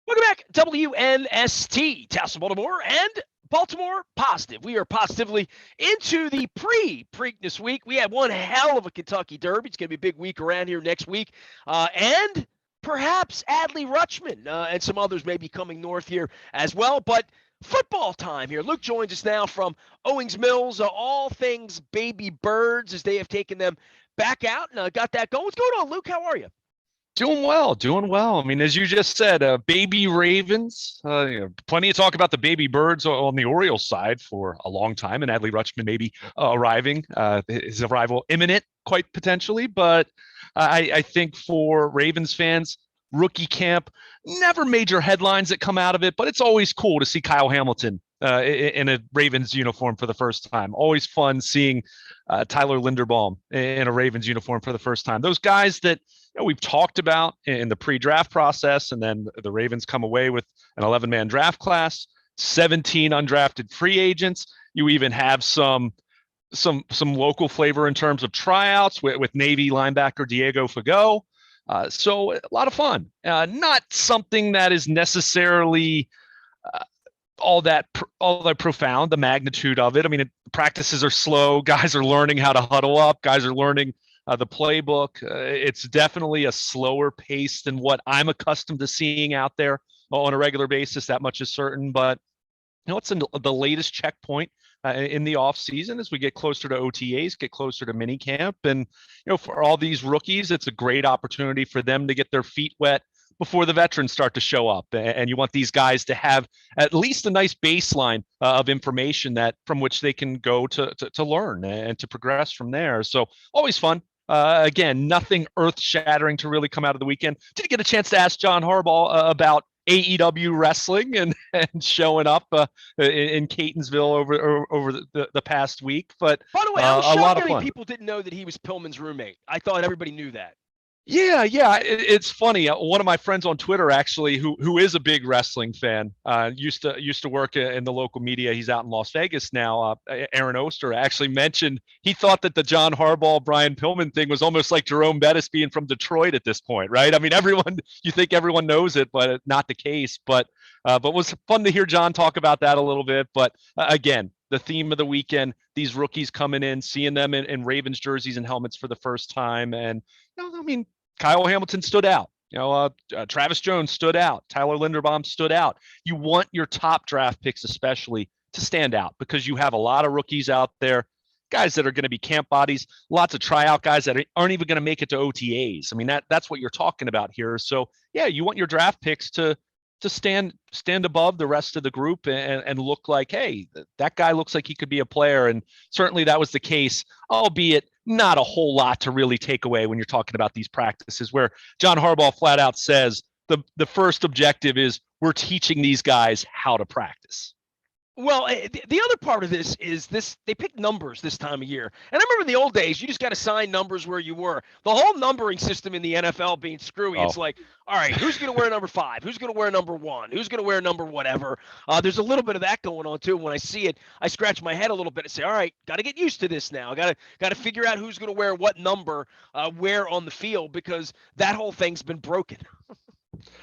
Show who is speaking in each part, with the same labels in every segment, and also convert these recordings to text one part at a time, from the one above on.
Speaker 1: Welcome back, WNST, Tassel, Baltimore, and Baltimore Positive. We are positively into the pre-Preakness week. We have one hell of a Kentucky Derby. It's going to be a big week around here next week. And perhaps Adley Rutschman and some others may be coming north here as well. But football time here. Luke joins us now from Owings Mills, all things baby birds as they have taken them back out and got that going. What's going on, Luke? How are you?
Speaker 2: Doing well, doing well. I mean, as you just said, baby Ravens, plenty of talk about the baby birds on the Orioles side for a long time, and Adley Rutschman maybe arriving, his arrival imminent, quite potentially. But I think for Ravens fans, rookie camp, never major headlines that come out of it, but it's always cool to see Kyle Hamilton in a Ravens uniform for the first time. Always fun seeing Tyler Linderbaum in a Ravens uniform for the first time. Those guys that we've talked about in the pre-draft process, and then the Ravens come away with an 11-man draft class, 17 undrafted free agents. You even have some local flavor in terms of tryouts with Navy linebacker Diego Fagot. So a lot of fun. Not something that is necessarily all that profound, the magnitude of it. I mean, practices are slow. Guys are learning how to huddle up. Guys are learning the playbook. It's definitely a slower pace than what I'm accustomed to seeing out there on a regular basis. That much is certain. But it's the latest checkpoint in the off season as we get closer to OTAs, get closer to mini camp. And for all these rookies, it's a great opportunity for them to get their feet wet before the veterans start to show up. And you want these guys to have at least a nice baseline of information that from which they can go to learn and to progress from there. So always fun. Again, nothing earth-shattering to really come out of the weekend. Did you get a chance to ask John Harbaugh about AEW wrestling and showing up in Catonsville over the past week? But
Speaker 1: by the way, I was
Speaker 2: a lot of
Speaker 1: shocked
Speaker 2: fun.
Speaker 1: people didn't know that he was Pillman's roommate. I thought everybody knew that.
Speaker 2: Yeah. It's funny. One of my friends on Twitter, actually, who is a big wrestling fan, used to work in the local media. He's out in Las Vegas now. Aaron Oster actually mentioned he thought that the John Harbaugh, Brian Pillman thing was almost like Jerome Bettis being from Detroit at this point, right? I mean, you think everyone knows it, but not the case. But it was fun to hear John talk about that a little bit. But again, the theme of the weekend, these rookies coming in, seeing them in Ravens jerseys and helmets for the first time. And, I mean, Kyle Hamilton stood out. Travis Jones stood out. Tyler Linderbaum stood out. You want your top draft picks especially to stand out because you have a lot of rookies out there, guys that are going to be camp bodies, lots of tryout guys that aren't even going to make it to OTAs. I mean, that's what you're talking about here. So, yeah, you want your draft picks to stand above the rest of the group and look like, hey, that guy looks like he could be a player. And certainly that was the case, albeit not a whole lot to really take away when you're talking about these practices where John Harbaugh flat out says the first objective is we're teaching these guys how to practice.
Speaker 1: Well, the other part of this is they pick numbers this time of year. And I remember in the old days, you just got to sign numbers where you were. The whole numbering system in the NFL being screwy. It's like, all right, who's going to wear number 5? Who's going to wear number 1? Who's going to wear number whatever? There's a little bit of that going on, too. When I see it, I scratch my head a little bit and say, all right, got to get used to this now. Got to figure out who's going to wear what number where on the field because that whole thing's been broken.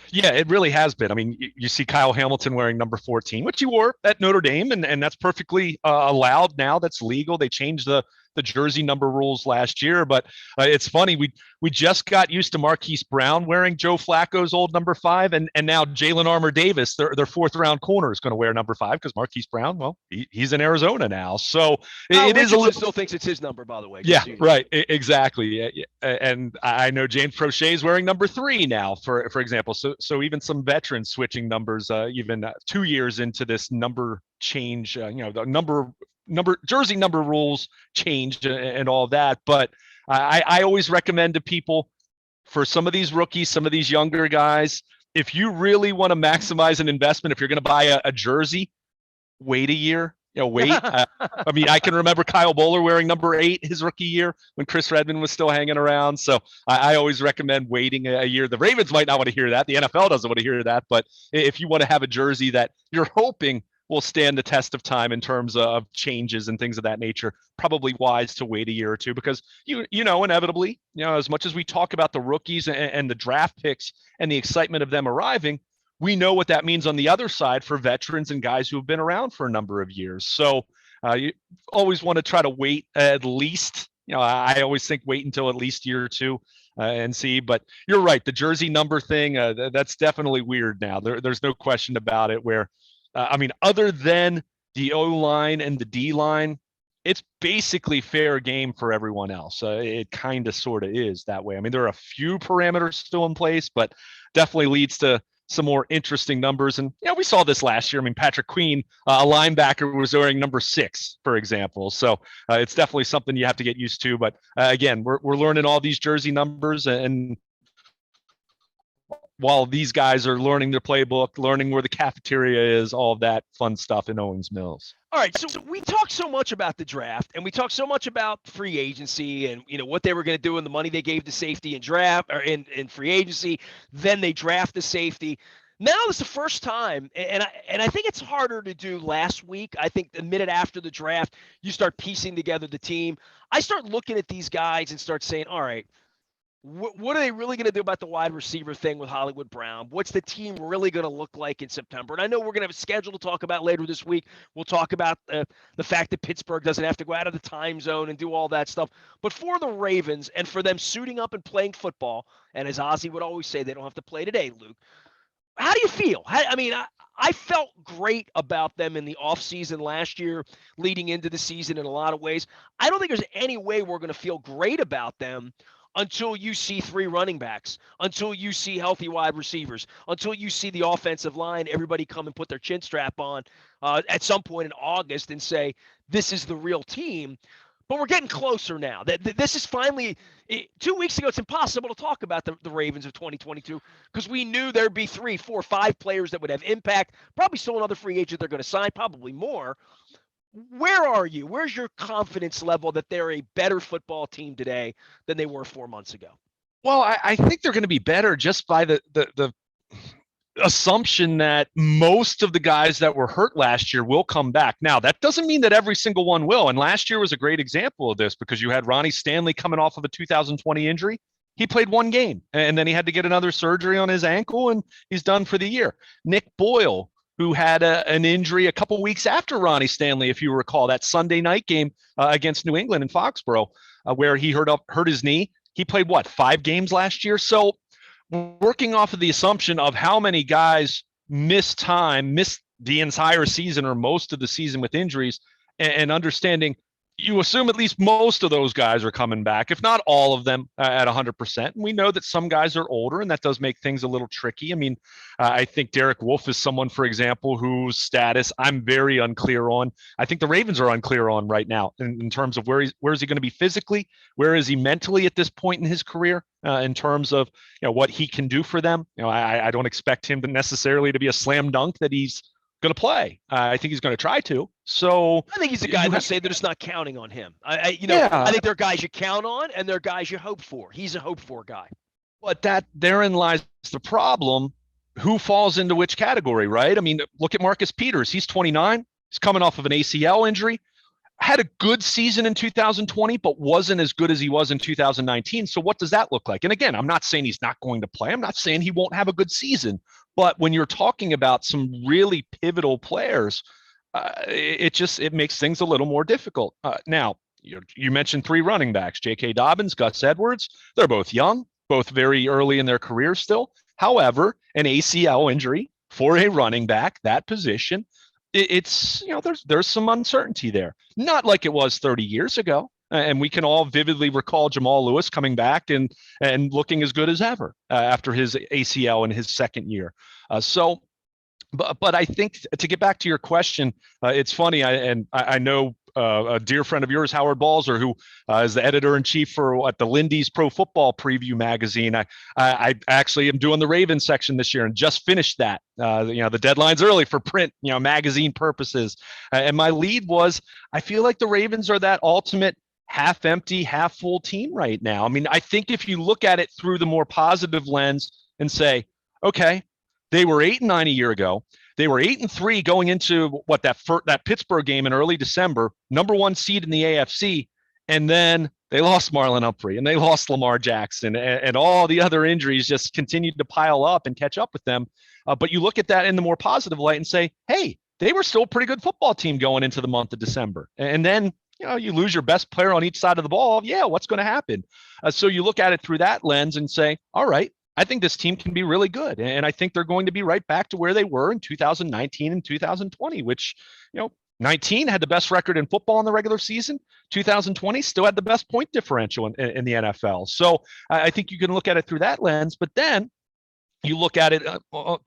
Speaker 2: Yeah, it really has been. I mean, you see Kyle Hamilton wearing number 14, which he wore at Notre Dame, and that's perfectly allowed now. That's legal. They changed the jersey number rules last year, but it's funny. We just got used to Marquise Brown wearing Joe Flacco's old number 5, and now Jalen Armour-Davis, their fourth round corner, is going to wear number 5 because Marquise Brown, well, he's in Arizona now. So it is a little.
Speaker 1: Still thinks it's his number, by the way.
Speaker 2: Yeah, right. Exactly. Yeah. And I know James Prochet is wearing number 3 now, for example. So even some veterans switching numbers, even 2 years into this number change. The number jersey number rules changed and all of that. But I always recommend to people, for some of these rookies, some of these younger guys, if you really want to maximize an investment, if you're going to buy a jersey, wait a year. Wait. I mean, I can remember Kyle Bowler wearing number 8 his rookie year when Chris Redman was still hanging around. So I always recommend waiting a year. The Ravens might not want to hear that. The NFL doesn't want to hear that. But if you want to have a jersey that you're hoping will stand the test of time in terms of changes and things of that nature, probably wise to wait a year or two because inevitably, as much as we talk about the rookies and the draft picks and the excitement of them arriving, we know what that means on the other side for veterans and guys who have been around for a number of years. So you always want to try to wait at least, I always think wait until at least year or two and see. But you're right, the jersey number thing, that's definitely weird now. There's no question about it. Where, other than the O line and the D line, it's basically fair game for everyone else. It kind of sort of is that way. I mean, there are a few parameters still in place, but definitely leads to some more interesting numbers. And we saw this last year. I mean, Patrick Queen, a linebacker, was wearing number 6, for example. So it's definitely something you have to get used to. But again, we're learning all these jersey numbers, and while these guys are learning their playbook, learning where the cafeteria is, all of that fun stuff in Owings Mills.
Speaker 1: All right, so we talk so much about the draft, and we talk so much about free agency, and what they were going to do and the money they gave to safety and draft or in free agency. Then they draft the safety. Now it's the first time, and I think it's harder to do last week. I think the minute after the draft, you start piecing together the team. I start looking at these guys and start saying, all right, what are they really going to do about the wide receiver thing with Hollywood Brown? What's the team really going to look like in September? And I know we're going to have a schedule to talk about later this week. We'll talk about the fact that Pittsburgh doesn't have to go out of the time zone and do all that stuff. But for the Ravens and for them suiting up and playing football, and as Ozzie would always say, they don't have to play today, Luke. How do you feel? I felt great about them in the offseason last year, leading into the season in a lot of ways. I don't think there's any way we're going to feel great about them until you see 3 running backs, until you see healthy wide receivers, until you see the offensive line, everybody come and put their chin strap on at some point in August and say, this is the real team. But we're getting closer now. This is finally 2 weeks ago. It's impossible to talk about the Ravens of 2022 because we knew there'd be 3, 4, 5 players that would have impact. Probably still another free agent they're going to sign, probably more. Where are you? Where's your confidence level that they're a better football team today than they were 4 months ago?
Speaker 2: Well, I think they're going to be better just by the assumption that most of the guys that were hurt last year will come back. Now, that doesn't mean that every single one will. And last year was a great example of this because you had Ronnie Stanley coming off of a 2020 injury. He played 1 game and then he had to get another surgery on his ankle and he's done for the year. Nick Boyle, who had an injury a couple weeks after Ronnie Stanley, if you recall, that Sunday night game against New England in Foxborough, where he hurt his knee. He played, 5 games last year? So working off of the assumption of how many guys missed the entire season or most of the season with injuries, and understanding you assume at least most of those guys are coming back, if not all of them at 100%. And we know that some guys are older, and that does make things a little tricky. I mean, I think Derek Wolfe is someone, for example, whose status I'm very unclear on. I think the Ravens are unclear on right now in terms of where is he going to be physically, where is he mentally at this point in his career, in terms of what he can do for them. I don't expect him to necessarily to be a slam dunk that he's going to play. I think he's going to try to. So
Speaker 1: I think he's a guy that say they're just not counting on him. I think there are guys you count on and there are guys you hope for. He's a hope for guy.
Speaker 2: But therein lies the problem. Who falls into which category, right? I mean, look at Marcus Peters. He's 29. He's coming off of an ACL injury. Had a good season in 2020, but wasn't as good as he was in 2019. So what does that look like? And again, I'm not saying he's not going to play. I'm not saying he won't have a good season. But when you're talking about some really pivotal players, it makes things a little more difficult. Now, you mentioned 3 running backs, J.K. Dobbins, Gus Edwards. They're both young, both very early in their careers still. However, an ACL injury for a running back, that position, it's there's some uncertainty there. Not like it was 30 years ago. And we can all vividly recall Jamal Lewis coming back and looking as good as ever after his ACL in his second year. But I think to get back to your question, it's funny. I know a dear friend of yours, Howard Balzer, who is the editor-in-chief for the Lindy's Pro Football Preview magazine. I actually am doing the Ravens section this year and just finished that. The deadline's early for print, magazine purposes. And my lead was, I feel like the Ravens are that ultimate half empty, half full team right now. I mean, I think if you look at it through the more positive lens and say, okay, they were 8-9 a year ago. They were 8-3 going into that Pittsburgh game in early December, number 1 seed in the AFC. And then they lost Marlon Humphrey and they lost Lamar Jackson, and all the other injuries just continued to pile up and catch up with them. But you look at that in the more positive light and say, hey, they were still a pretty good football team going into the month of December. And then, you lose your best player on each side of the ball. Yeah, what's going to happen? So you look at it through that lens and say, all right, I think this team can be really good. And I think they're going to be right back to where they were in 2019 and 2020, which, 19 had the best record in football in the regular season. 2020 still had the best point differential in the NFL. So I think you can look at it through that lens. But then you look at it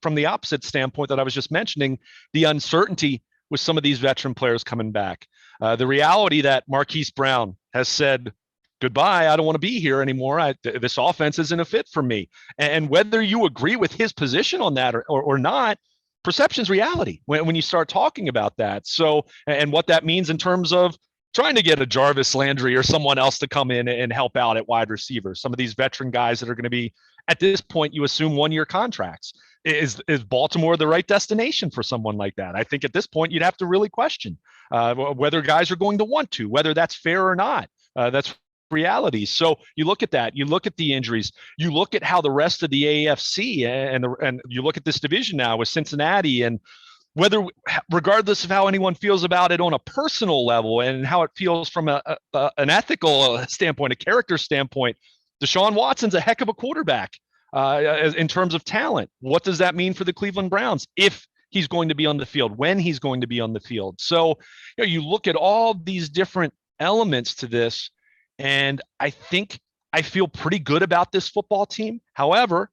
Speaker 2: from the opposite standpoint that I was just mentioning, the uncertainty with some of these veteran players coming back. The reality that Marquise Brown has said, goodbye, I don't want to be here anymore. This offense isn't a fit for me. And whether you agree with his position on that or not, perception's reality when you start talking about that. So, and what that means in terms of trying to get a Jarvis Landry or someone else to come in and help out at wide receiver. Some of these veteran guys that are going to be, at this point, you assume 1-year contracts. Is Baltimore the right destination for someone like that? I think at this point, you'd have to really question whether guys are going to want to, whether that's fair or not. That's reality. So you look at that, you look at the injuries, you look at how the rest of the AFC and you look at this division now with Cincinnati, and whether, regardless of how anyone feels about it on a personal level and how it feels from an ethical standpoint, a character standpoint, Deshaun Watson's a heck of a quarterback in terms of talent. What does that mean for the Cleveland Browns if he's going to be on the field, when he's going to be on the field? So you look at all these different elements to this, and I think I feel pretty good about this football team. However,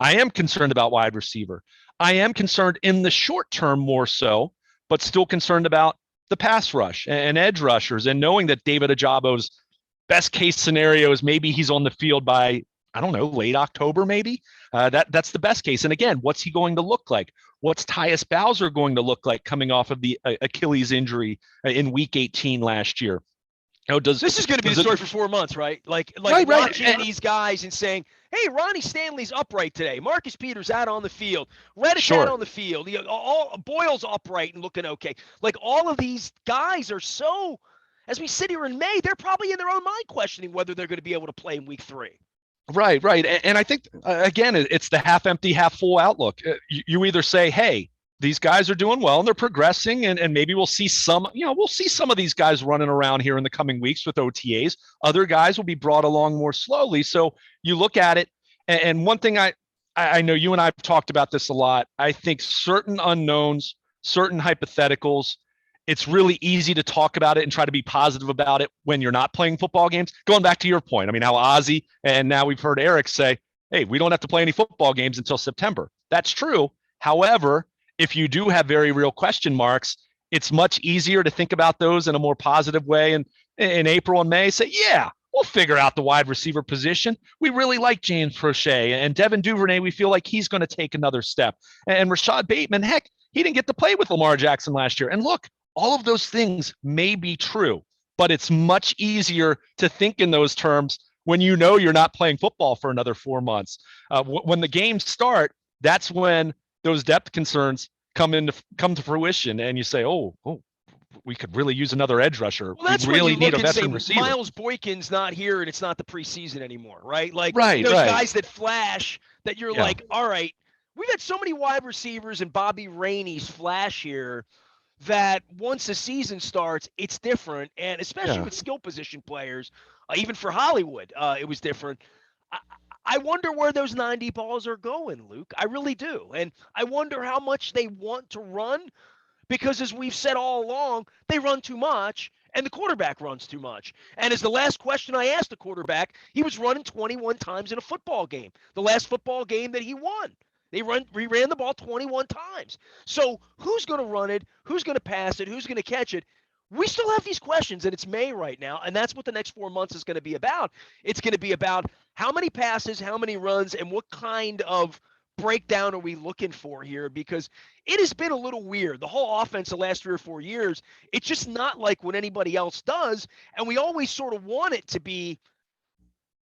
Speaker 2: I am concerned about wide receiver. I am concerned in the short term more so, but still concerned about the pass rush and edge rushers, and knowing that David Ajabo's best case scenario is maybe he's on the field by, I don't know, late October, maybe. That's the best case. And again, what's he going to look like? What's Tyus Bowser going to look like coming off of the Achilles injury in week 18 last year?
Speaker 1: This is going to be the story for 4 months, right? Like
Speaker 2: right,
Speaker 1: watching these guys and saying, hey, Ronnie Stanley's upright today. Marcus Peters out on the field. Reddish out on the field. Boyle's upright and looking okay. Like, all of these guys are so, as we sit here in May, they're probably in their own mind questioning whether they're going to be able to play in week 3.
Speaker 2: Right. And I think, again, it's the half empty, half full outlook. You either say, hey, these guys are doing well and they're progressing, and maybe we'll see some of these guys running around here in the coming weeks with OTAs. Other guys will be brought along more slowly. So you look at it, and one thing I know you and I have talked about this a lot. I think certain unknowns, certain hypotheticals, it's really easy to talk about it and try to be positive about it when you're not playing football games. Going back to your point, I mean, how Ozzie, and now we've heard Eric say, hey, we don't have to play any football games until September. That's true. However, if you do have very real question marks, it's much easier to think about those in a more positive way. And in April and May, say, yeah, we'll figure out the wide receiver position. We really like James Prochet and Devin Duvernay. We feel like he's going to take another step. And Rashad Bateman, heck, he didn't get to play with Lamar Jackson last year. And look, all of those things may be true, but it's much easier to think in those terms when you know you're not playing football for another 4 months. When the games start, that's when those depth concerns come to fruition, and you say, oh, we could really use another edge rusher.
Speaker 1: Well, that's
Speaker 2: we really need a veteran
Speaker 1: say,
Speaker 2: receiver.
Speaker 1: Miles Boykin's not here, and it's not the preseason anymore, right? Like,
Speaker 2: those
Speaker 1: guys that flash that you're like, all right, we've had so many wide receivers and Bobby Rainey's flash here that once the season starts, it's different, and especially with skill position players, even for Hollywood, it was different. I wonder where those 90 balls are going, Luke. I really do. And I wonder how much they want to run, because as we've said all along, they run too much and the quarterback runs too much. And as the last question I asked the quarterback, he was running 21 times in a football game, the last football game that he won. He ran the ball 21 times. So who's going to run it? Who's going to pass it? Who's going to catch it? We still have these questions, and it's May right now, and that's what the next 4 months is going to be about. It's going to be about how many passes, how many runs, and what kind of breakdown are we looking for here, because it has been a little weird. The whole offense the last 3 or 4 years, it's just not like what anybody else does, and we always sort of want it to be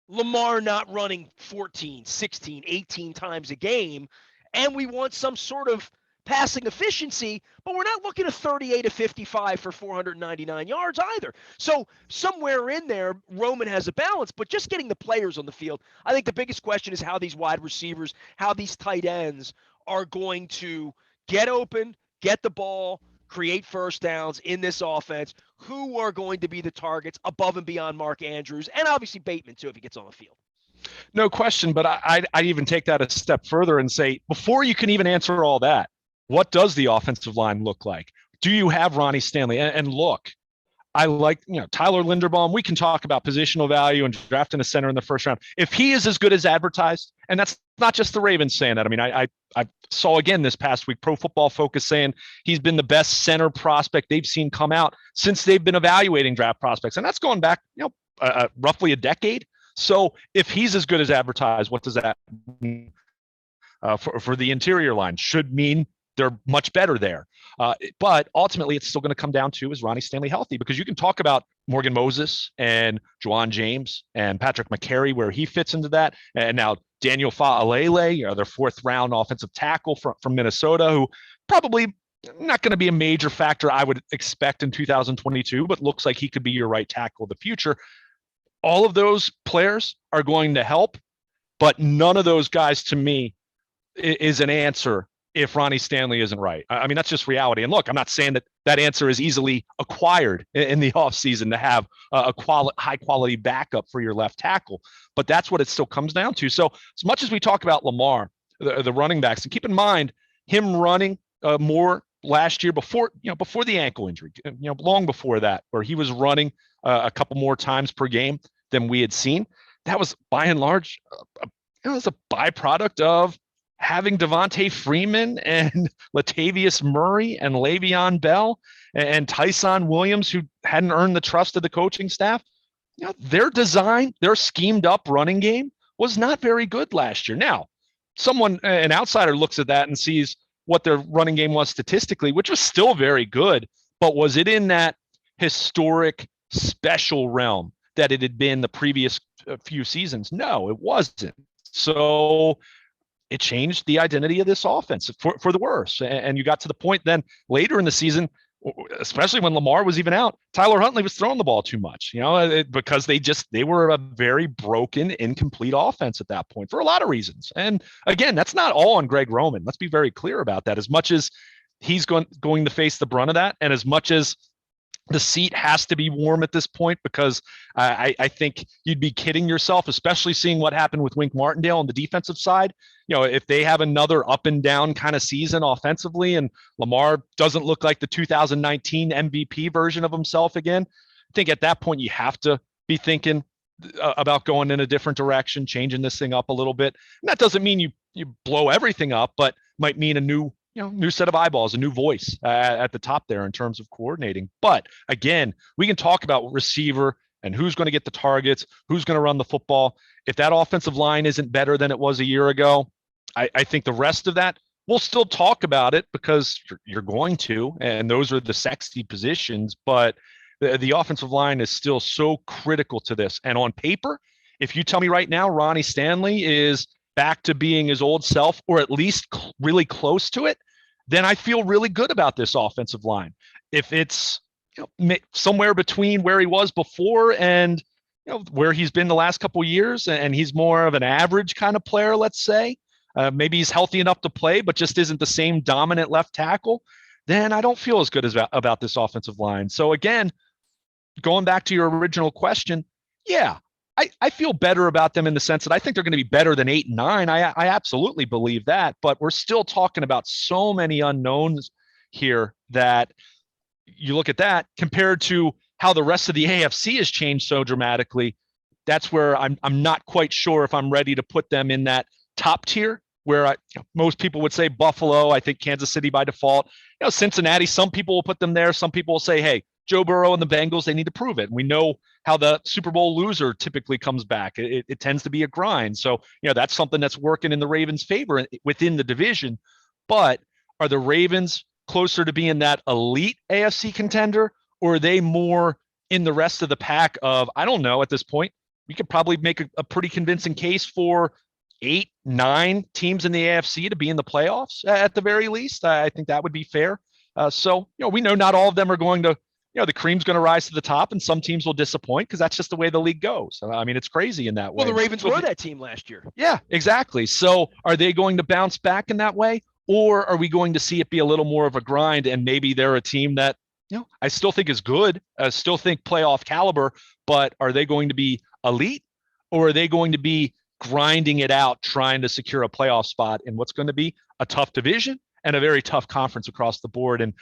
Speaker 1: Lamar not running 14, 16, 18 times a game, and we want some sort of passing efficiency, but we're not looking at 38 to 55 for 499 yards either. So somewhere in there, Roman has a balance, but just getting the players on the field. I think the biggest question is how these wide receivers, how these tight ends are going to get open, get the ball, create first downs in this offense. Who are going to be the targets above and beyond Mark Andrews, and obviously Bateman too if he gets on the field.
Speaker 2: No question, but I'd even take that a step further and say, before you can even answer all that, what does the offensive line look like? Do you have Ronnie Stanley? And look, I like, Tyler Linderbaum. We can talk about positional value and drafting a center in the first round. If he is as good as advertised, and that's not just the Ravens saying that. I mean, I saw again this past week, Pro Football Focus saying he's been the best center prospect they've seen come out since they've been evaluating draft prospects. And that's going back, roughly a decade. So if he's as good as advertised, what does that mean for the interior line? Should mean they're much better there. But ultimately, it's still going to come down to, is Ronnie Stanley healthy? Because you can talk about Morgan Moses and Juwan James and Patrick McCary, where he fits into that. And now Daniel Fa'alele, their fourth-round offensive tackle from Minnesota, who probably not going to be a major factor, I would expect, in 2022, but looks like he could be your right tackle of the future. All of those players are going to help, but none of those guys, to me, is an answer if Ronnie Stanley isn't right. I mean, that's just reality. And look, I'm not saying that answer is easily acquired in the offseason to have a high-quality backup for your left tackle, but that's what it still comes down to. So as much as we talk about Lamar, the running backs, and keep in mind, him running more last year before the ankle injury, long before that, where he was running a couple more times per game than we had seen. That was by and large, it was a byproduct of having Devontae Freeman and Latavius Murray and Le'Veon Bell and Tyson Williams, who hadn't earned the trust of the coaching staff. Their design, their schemed up running game was not very good last year. Now, an outsider looks at that and sees what their running game was statistically, which was still very good, but was it in that historic special realm that it had been the previous few seasons? No, it wasn't. So it changed the identity of this offense for the worse. And you got to the point then later in the season, especially when Lamar was even out, Tyler Huntley was throwing the ball too much, because they were a very broken, incomplete offense at that point for a lot of reasons. And again, that's not all on Greg Roman. Let's be very clear about that. As much as he's going to face the brunt of that, and as much as the seat has to be warm at this point, because I think you'd be kidding yourself, especially seeing what happened with Wink Martindale on the defensive side. If they have another up and down kind of season offensively and Lamar doesn't look like the 2019 MVP version of himself again, I think at that point you have to be thinking about going in a different direction, changing this thing up a little bit. And that doesn't mean you blow everything up, but might mean a new set of eyeballs, a new voice at the top there in terms of coordinating. But again, we can talk about receiver and who's going to get the targets, who's going to run the football. If that offensive line isn't better than it was a year ago, I think the rest of that, we'll still talk about it because you're going to, and those are the sexy positions, but the offensive line is still so critical to this. And on paper, if you tell me right now, Ronnie Stanley is back to being his old self, or at least really close to it, then I feel really good about this offensive line. If it's somewhere between where he was before and where he's been the last couple of years, and he's more of an average kind of player, let's say, maybe he's healthy enough to play, but just isn't the same dominant left tackle, then I don't feel as good as about this offensive line. So again, going back to your original question, yeah, I feel better about them in the sense that I think they're going to be better than 8 and 9. I absolutely believe that, but we're still talking about so many unknowns here that you look at that compared to how the rest of the AFC has changed so dramatically. That's where I'm not quite sure if I'm ready to put them in that top tier where most people would say Buffalo. I think Kansas City by default. Cincinnati, some people will put them there. Some people will say, hey, Joe Burrow and the Bengals, they need to prove it. And we know how the Super Bowl loser typically comes back. It tends to be a grind. So, that's something that's working in the Ravens' favor within the division. But are the Ravens closer to being that elite AFC contender, or are they more in the rest of the pack of, I don't know, at this point, we could probably make a pretty convincing case for 8, 9 teams in the AFC to be in the playoffs at the very least. I think that would be fair. So, we know not all of them are going to, the cream's going to rise to the top, and some teams will disappoint because that's just the way the league goes. I mean, it's crazy in that way.
Speaker 1: Well, the Ravens were that team last year.
Speaker 2: Yeah, exactly. So are they going to bounce back in that way? Or are we going to see it be a little more of a grind, and maybe they're a team that, I still think is good. I still think playoff caliber, but are they going to be elite, or are they going to be grinding it out, trying to secure a playoff spot in what's going to be a tough division and a very tough conference across the board? And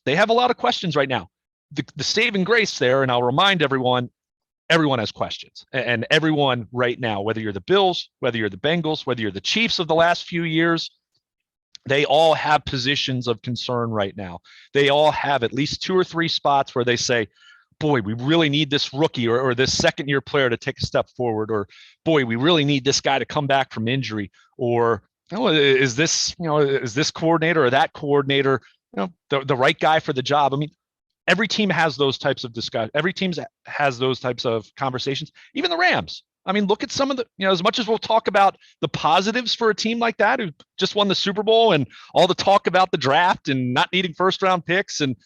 Speaker 2: they have a lot of questions right now. The saving grace there, and I'll remind everyone has questions, and everyone right now, whether you're the Bills, whether you're the Bengals, whether you're the Chiefs of the last few years, they all have positions of concern right now. They all have at least 2 or 3 spots where they say, boy, we really need this rookie or this second-year player to take a step forward, or boy, we really need this guy to come back from injury, or is this coordinator or that coordinator the right guy for the job? I mean, every team has those types of discussion. Every team has those types of conversations. Even the Rams. I mean, look at some of the, as much as we'll talk about the positives for a team like that who just won the Super Bowl, and all the talk about the draft and not needing first-round picks, and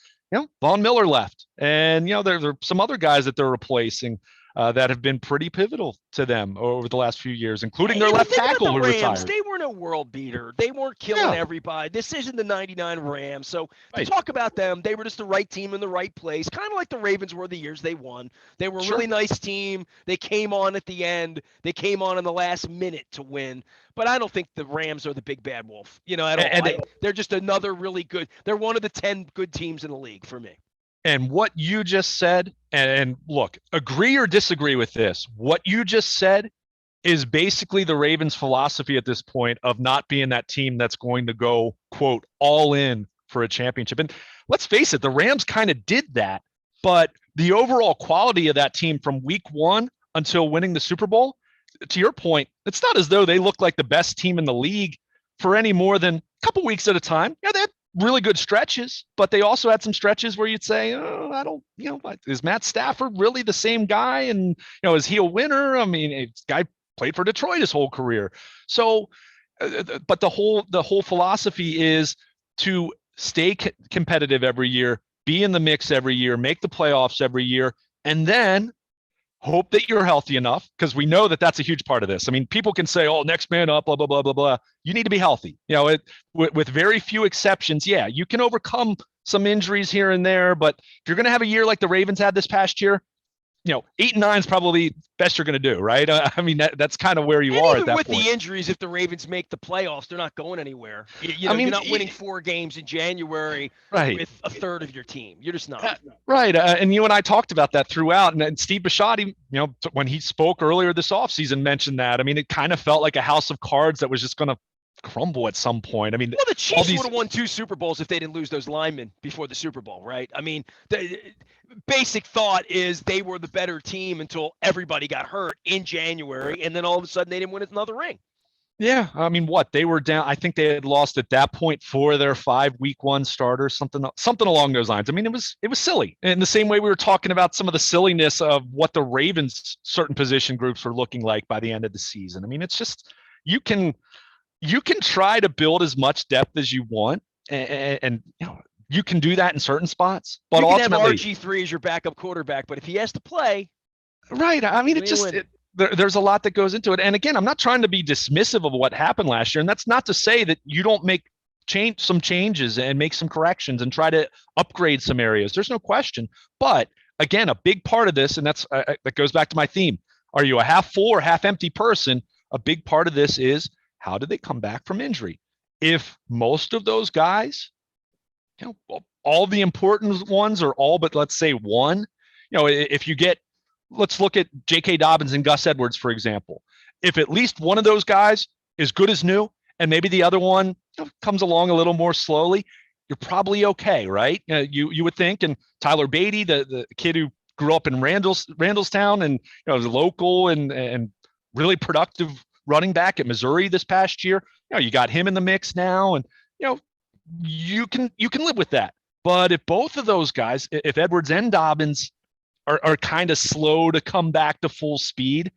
Speaker 2: Von Miller left, and there are some other guys that they're replacing that have been pretty pivotal to them over the last few years, including their left tackle who retired.
Speaker 1: They weren't a world beater. They weren't killing everybody. This isn't the 99 Rams. So to talk about them, they were just the right team in the right place, kind of like the Ravens were the years they won. They were a really nice team. They came on at the end. They came on in the last minute to win. But I don't think the Rams are the big bad wolf, at all. They're just another really good – they're one of the 10 good teams in the league for me.
Speaker 2: And what you just said, and look, agree or disagree with this, what you just said is basically the Ravens' philosophy at this point of not being that team that's going to go, quote, all in for a championship. And let's face it, the Rams kind of did that, but the overall quality of that team from week 1 until winning the Super Bowl, to your point, it's not as though they look like the best team in the league for any more than a couple weeks at a time. Yeah, they had really good stretches, but they also had some stretches where you'd say, I don't, is Matt Stafford really the same guy? And, is he a winner? I mean, this guy played for Detroit his whole career. So, but the whole philosophy is to stay competitive every year, be in the mix every year, make the playoffs every year, and then hope that you're healthy enough, because we know that that's a huge part of this. I mean, people can say, oh, next man up, blah, blah, blah, blah, blah. You need to be healthy. With very few exceptions, you can overcome some injuries here and there, but if you're going to have a year like the Ravens had this past year, 8 and 9 is probably best you're going to do, right? I mean, that's kind of where you are at that point.
Speaker 1: With the injuries, if the Ravens make the playoffs, they're not going anywhere. You're not winning 4 games in January with a third of your team. You're just not.
Speaker 2: Right. And you and I talked about that throughout. And Steve Bisciotti, when he spoke earlier this offseason, mentioned that. I mean, it kind of felt like a house of cards that was just going to crumble at some point. I mean,
Speaker 1: well, the Chiefs would have won 2 Super Bowls if they didn't lose those linemen before the Super Bowl, right? I mean, the basic thought is they were the better team until everybody got hurt in January, and then all of a sudden they didn't win another ring.
Speaker 2: Yeah, I mean, they were down. I think they had lost at that point 4 of their 5 week 1 starters, something along those lines. I mean, it was silly. In the same way we were talking about some of the silliness of what the Ravens' certain position groups were looking like by the end of the season. I mean, it's just you can try to build as much depth as you want, and you can do that in certain spots. But
Speaker 1: you can
Speaker 2: ultimately,
Speaker 1: have RG3 as your backup quarterback, but if he has to play,
Speaker 2: right? I mean, there's a lot that goes into it. And again, I'm not trying to be dismissive of what happened last year, and that's not to say that you don't make some changes and make some corrections and try to upgrade some areas. There's no question. But again, a big part of this, and that goes back to my theme. Are you a half full or half empty person? A big part of this is, how did they come back from injury? If most of those guys, all the important ones are all but, let's say, one, if you get, let's look at J.K. Dobbins and Gus Edwards, for example. If at least one of those guys is good as new, and maybe the other one comes along a little more slowly, you're probably okay, right? You would think. And Tyler Beatty, the kid who grew up in Randallstown and was local and really productive running back at Missouri this past year. You got him in the mix now, and you can live with that. But if both of those guys, if Edwards and Dobbins are kind of slow to come back to full speed,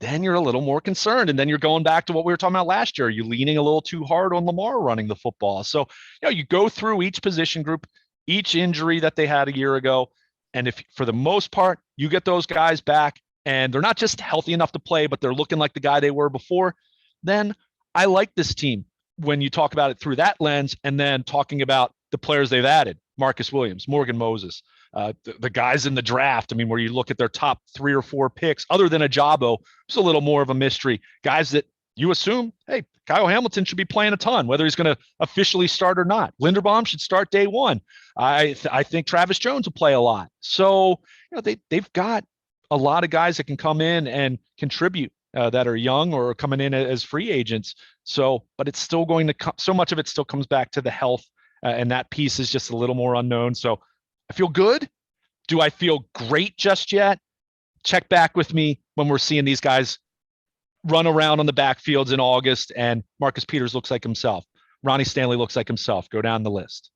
Speaker 2: then you're a little more concerned. And then you're going back to what we were talking about last year. You're leaning a little too hard on Lamar running the football. So, you go through each position group, each injury that they had a year ago. And if for the most part, you get those guys back and they're not just healthy enough to play, but they're looking like the guy they were before, then I like this team when you talk about it through that lens and then talking about the players they've added, Marcus Williams, Morgan Moses, the guys in the draft. I mean, where you look at their top 3 or 4 picks, other than Ajabo, it's a little more of a mystery. Guys that you assume, hey, Kyle Hamilton should be playing a ton, whether he's going to officially start or not. Linderbaum should start day one. I think Travis Jones will play a lot. So, they've got a lot of guys that can come in and contribute that are young or coming in as free agents. So, but it's still going to come, so much of it still comes back to the health, and that piece is just a little more unknown. So I feel good. Do I feel great just yet? Check back with me when we're seeing these guys run around on the backfields in August and Marcus Peters looks like himself. Ronnie Stanley looks like himself. Go down the list.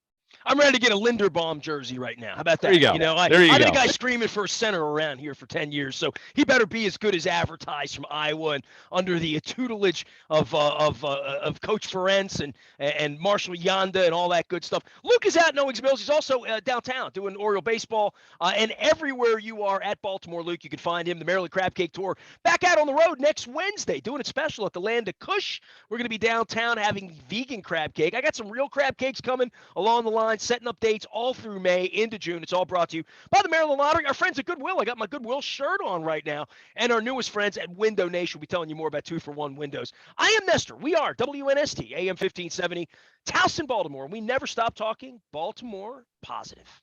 Speaker 1: I'm ready to get a Linderbaum jersey right now. How about that?
Speaker 2: There you go.
Speaker 1: I've been a guy screaming for a center around here for 10 years, so he better be as good as advertised from Iowa and under the tutelage of Coach Ferenc and Marshall Yanda and all that good stuff. Luke is out in Owings Mills. He's also downtown doing Oriole baseball, and everywhere you are at Baltimore, Luke, you can find him. The Maryland Crab Cake Tour back out on the road next Wednesday, doing it special at the Land of Kush. We're going to be downtown having vegan crab cake. I got some real crab cakes coming along the line, setting up dates all through May into June. It's all brought to you by the Maryland Lottery. Our friends at Goodwill. I got my Goodwill shirt on right now. And our newest friends at Window Nation will be telling you more about 2-for-1 windows. I am Nestor. We are WNST, AM 1570, Towson, Baltimore. We never stop talking Baltimore positive.